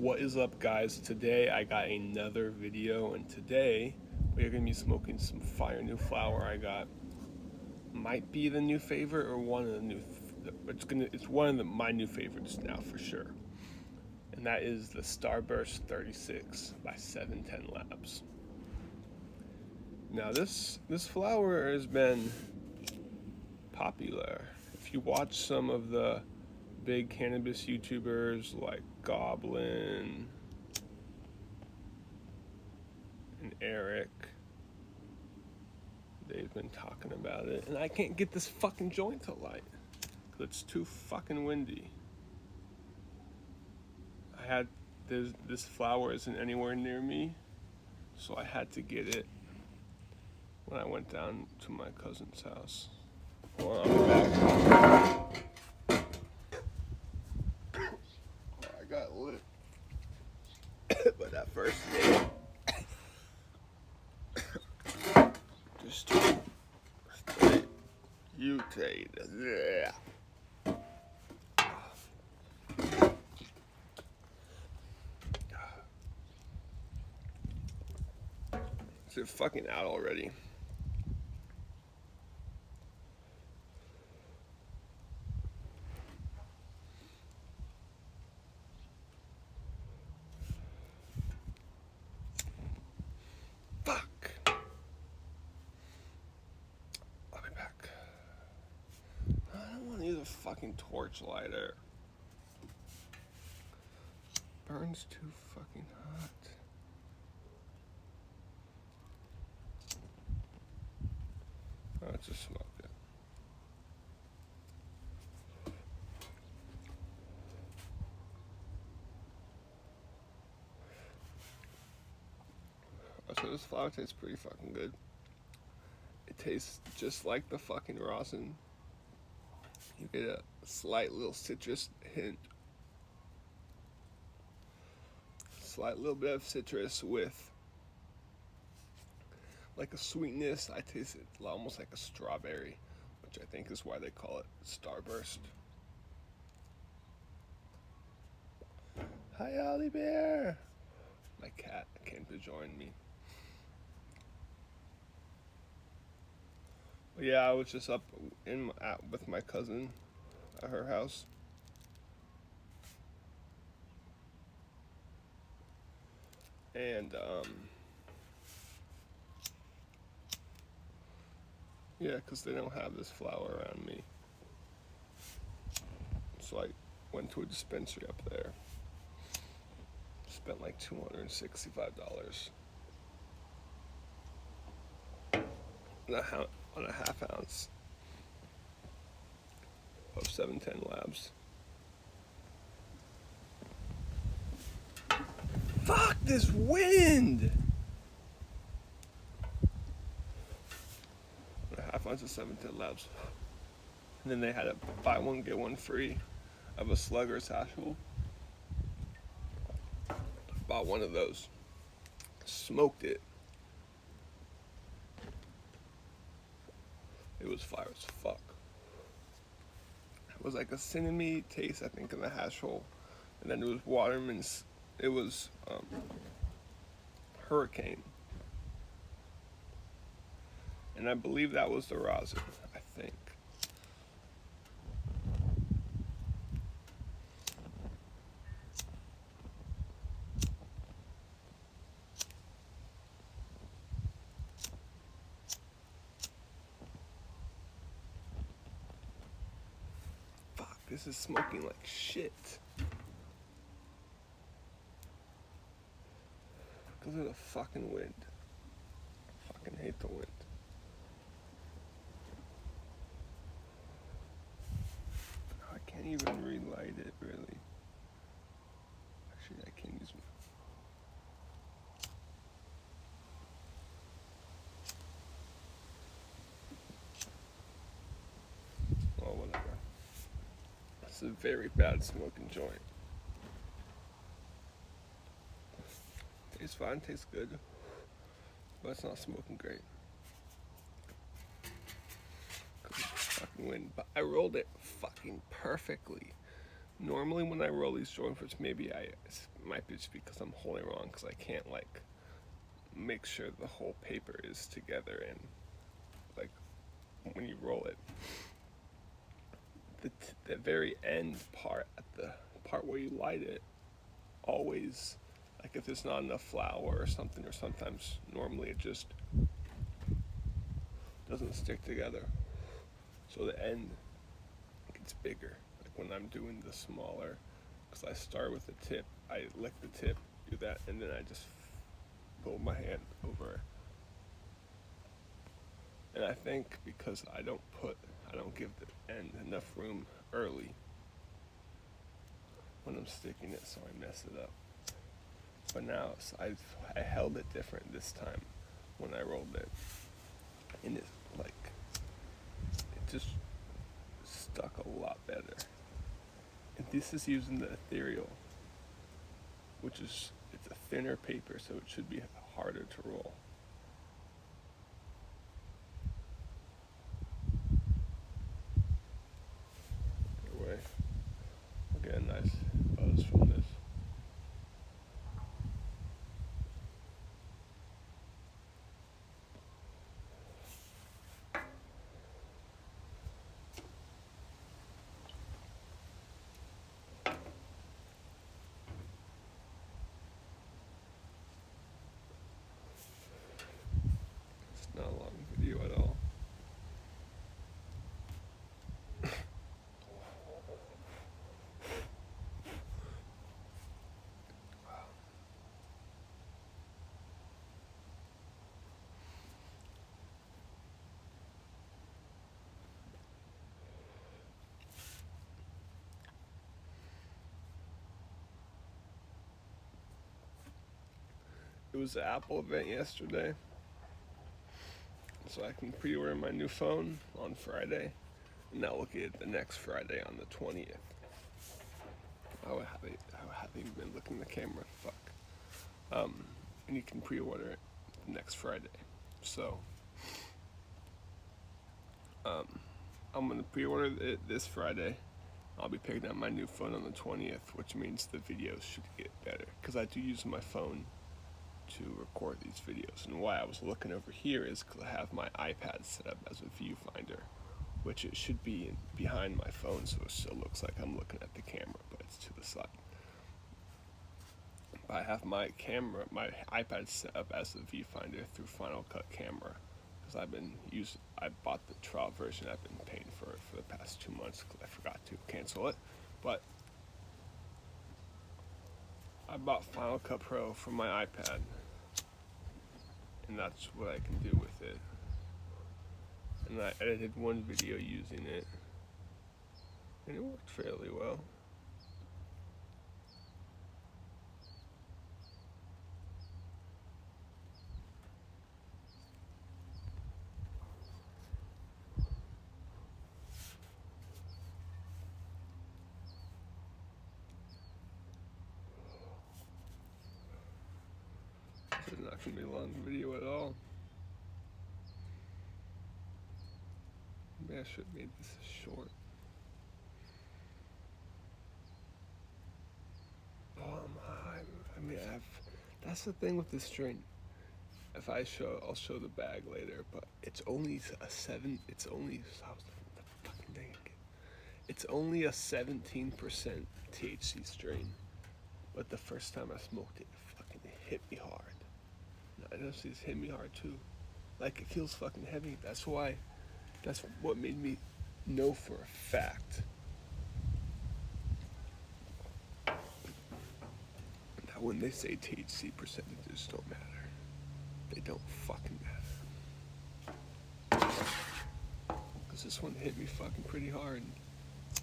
What is up, guys? Today I got another video, and today we're gonna be smoking some fire new flower I got. Might be the new favorite or one of the new. It's one of my new favorites now for sure, and that is the Starburst 36 by 710 Labs. Now this flower has been popular. If you watch some of the big cannabis YouTubers like Goblin and Eric, they've been talking about it, and I can't get this fucking joint to light because it's too fucking windy. This flower isn't anywhere near me, so I had to get it when I went down to my cousin's house. Well, I'm back. I got lit, but that first day, just mutate. Yeah. Is it fucking out already? Fuck. I'll be back. I don't want to use a fucking torch lighter. Burns too fucking hot. Oh, it's just smoke it. Oh, so this flower tastes pretty fucking good. It tastes just like the fucking rosin. You get a slight little citrus hint. Slight little bit of citrus with like a sweetness. I taste it almost like a strawberry, which I think is why they call it Starburst. Hi, Ollie Bear. My cat came to join me. But yeah, I was just up with my cousin at her house. And yeah, because they don't have this flower around me. So I went to a dispensary up there. Spent like $265 on a half ounce of 710 Labs. Fuck this wind! A half ounce of 710 Labs. And then they had a buy one, get one free of a Slugger's Satchel. Bought one of those. Smoked it. It was fire as fuck. It was like a cinnamon taste, I think, in the hash hole. And then it was Waterman's. It was Hurricane. And I believe that was the rosin, I think. Fuck, this is smoking like shit. Because of the fucking wind. I fucking hate the wind. I can't even relight it, really. Actually, I can't use my... Oh, whatever. It's a very bad smoking joint. Tastes fine, tastes good. But it's not smoking great. Because of the fucking wind. But I rolled it fucking perfectly. Normally when I roll these joints, which maybe it might be just because I'm holding wrong, because I can't like make sure the whole paper is together, and like when you roll it, the very end part, at the part where you light it, always, like if there's not enough flour or something, or sometimes normally it just doesn't stick together, so the end gets bigger. Like when I'm doing the smaller, because I start with the tip, I lick the tip, do that, and then I just fold my hand over it. And I think because I don't give the end enough room early when I'm sticking it, so I mess it up. But now I held it different this time when I rolled it, and it just stuck a lot better. And this is using the ethereal, which is, it's a thinner paper, so it should be harder to roll. Anyway, I'll get a nice buzz from this. It's not a long video at all. It was the Apple event yesterday, so I can pre-order my new phone on Friday, and now look at it the next Friday on the 20th. How have you been looking at the camera? Fuck. And you can pre-order it next Friday. So, I'm gonna pre-order it this Friday. I'll be picking up my new phone on the 20th, which means the videos should get better, because I do use my phone to record these videos. And why I was looking over here is because I have my iPad set up as a viewfinder, which it should be behind my phone, so it still looks like I'm looking at the camera, but it's to the side. But I have my iPad set up as a viewfinder through Final Cut Camera, because I bought the trial version. I've been paying for it for the past 2 months because I forgot to cancel it. But I bought Final Cut Pro for my iPad, and that's what I can do with it. And I edited one video using it, and it worked fairly well. This is not going to be a long video at all. Maybe I should have made this short. Oh my! I mean, that's the thing with this string. I'll show the bag later, but it's only a 7. It's only the fucking thing again. It's only a 17% THC strain, but the first time I smoked it, it hit me hard. I know it's hit me hard too. Like, it feels fucking heavy. That's what made me know for a fact that when they say THC percentages don't matter, they don't fucking matter. Because this one hit me fucking pretty hard,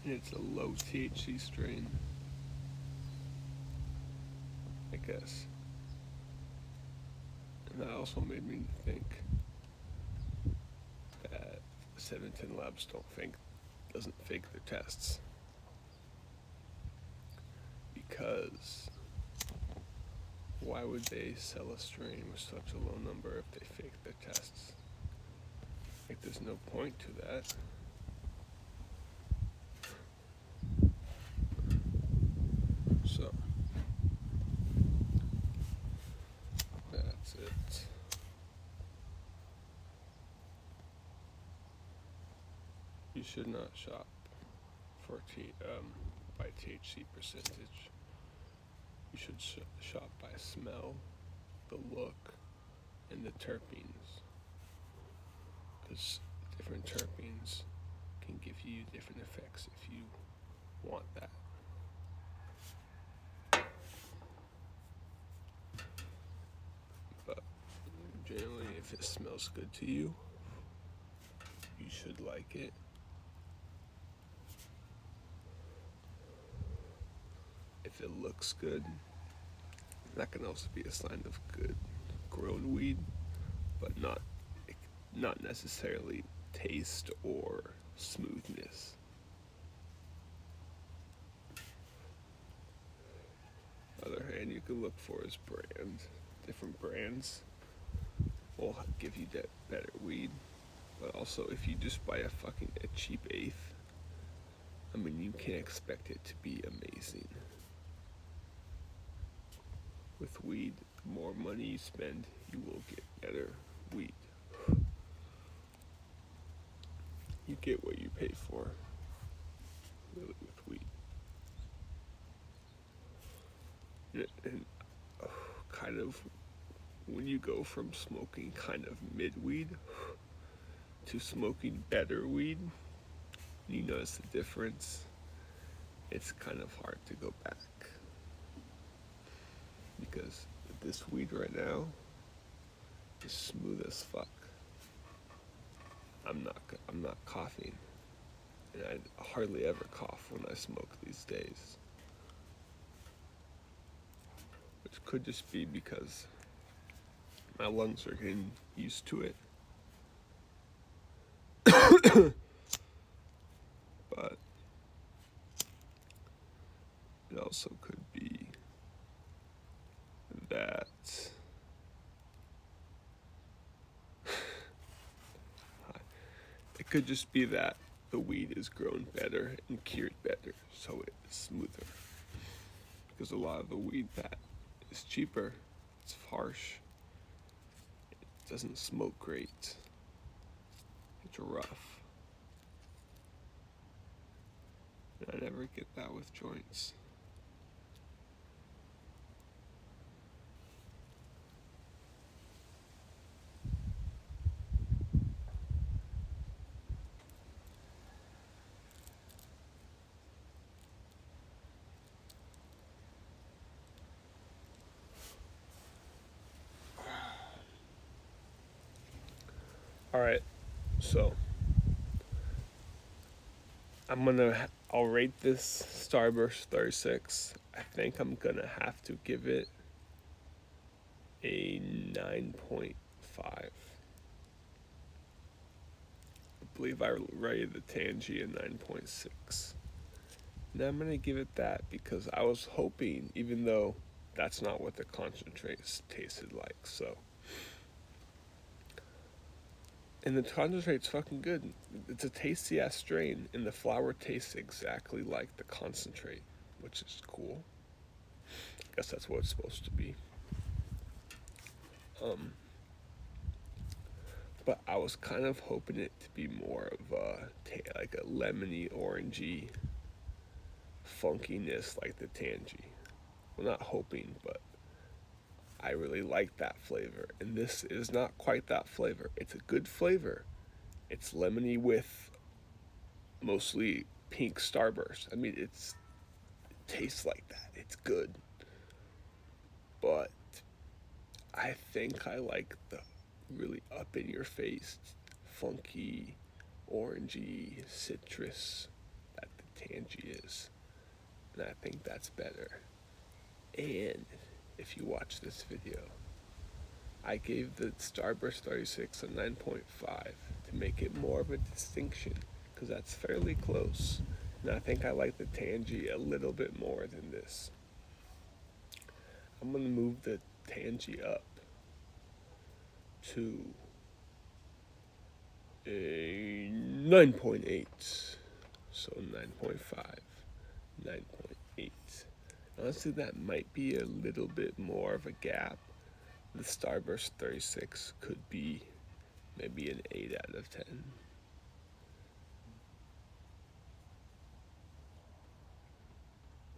and it's a low THC strain, I guess. And that also made me think that 710 Labs doesn't fake their tests. Because why would they sell a strain with such a low number if they fake their tests? Like, there's no point to that. You should not shop for by THC percentage. You should shop by smell, the look, and the terpenes. Because different terpenes can give you different effects if you want that. But generally, if it smells good to you, you should like it. If it looks good, that can also be a sign of good grown weed, but not necessarily taste or smoothness. On the other hand, you can look for is brand. Different brands will give you that better weed, but also if you just buy a cheap eighth, I mean, you can't expect it to be amazing. With weed, the more money you spend, you will get better weed. You get what you pay for, really, with weed. And kind of, when you go from smoking kind of mid-weed to smoking better weed, you notice the difference. It's kind of hard to go back. Because this weed right now is smooth as fuck. I'm not coughing, and I hardly ever cough when I smoke these days, which could just be because my lungs are getting used to it. But it also could be that it could just be that the weed is grown better and cured better, so it's smoother. Because a lot of the weed that is cheaper, it's harsh, it doesn't smoke great, it's rough. And I never get that with joints. Alright, so I'll rate this Starburst 36. I think I'm gonna have to give it a 9.5. I believe I rated the Tangie a 9.6. And I'm gonna give it that because I was hoping, even though that's not what the concentrates tasted like, so. And the concentrate's fucking good. It's a tasty ass strain, and the flower tastes exactly like the concentrate, which is cool. I guess that's what it's supposed to be. But I was kind of hoping it to be more of like a lemony, orangey funkiness like the Tangie. Well, not hoping, but I really like that flavor. And this is not quite that flavor. It's a good flavor. It's lemony with mostly pink Starburst. I mean, it tastes like that. It's good. But I think I like the really up in your face, funky, orangey citrus that the Tangie is. And I think that's better. And if you watch this video, I gave the Starburst 36 a 9.5 to make it more of a distinction, because that's fairly close. And I think I like the Tangie a little bit more than this. I'm going to move the Tangie up to a 9.8. So 9.5, 9.8. Honestly, that might be a little bit more of a gap. The Starburst 36 could be maybe an 8 out of 10.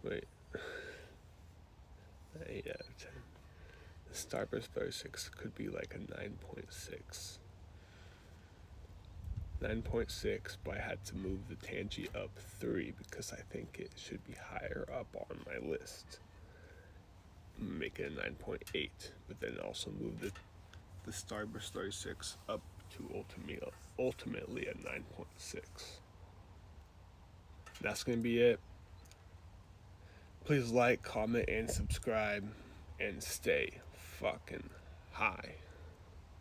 Wait. 8 out of 10. The Starburst 36 could be like a 9.6. 9.6, but I had to move the Tangy up 3 because I think it should be higher up on my list. Make it a 9.8, but then also move the Starburst 36 up to ultimately a 9.6. That's going to be it. Please like, comment, and subscribe, and stay fucking high.